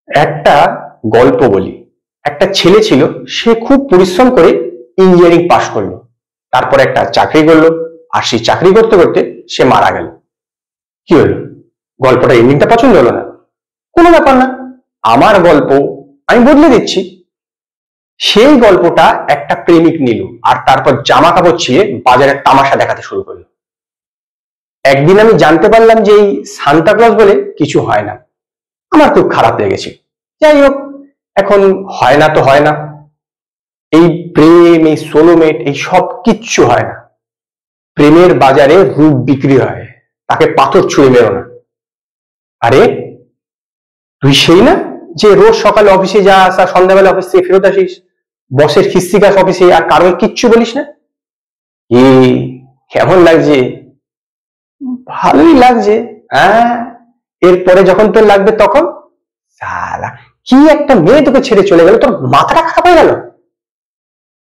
একটা গল্প বলি। একটা ছেলে ছিল, সে খুব পরিশ্রম করে ইঞ্জিনিয়ারিং পাশ করলো, তারপর একটা চাকরি করলো, আর সেই চাকরি করতে করতে সে মারা গেল। কি হলো? গল্পটা এন্ডিংটা পছন্দ হলো না? কোনো ব্যাপার না, আমার গল্প আমি বদলে দিচ্ছি। সেই গল্পটা একটা প্রেমিক নিল, আর তারপর জামা কাপড় ছিঁড়ে বাজারে তামাশা দেখাতে শুরু করলো। একদিন আমি জানতে পারলাম যে এই সান্তা ক্লজ বলে কিছু হয় না। আমার খুব খারাপ লেগেছে। যাই হোক, এখন হয় না তো হয় না, এই প্রেম, এই সোলোমেট, এই সব কিচ্ছু হয় না। প্রেমের বাজারে রূপ বিক্রি হয়, তাকে পাথর ছুঁড়ে মেরো না। আরে তুই সেই না যে রোজ সকালে অফিসে যাস আর সন্ধ্যাবেলা অফিস থেকে ফেরত আসিস, বসের খিস্তি খাস অফিসে, আর কারোর কিচ্ছু বলিস না? এ কেমন লাগছে? ভালোই লাগছে, হ্যাঁ। এরপরে যখন তোর লাগবে তখন, সালা কি একটা মেয়ে তোকে ছেড়ে চলে গেল, তোর মাথাটা খারাপ হয়ে গেল।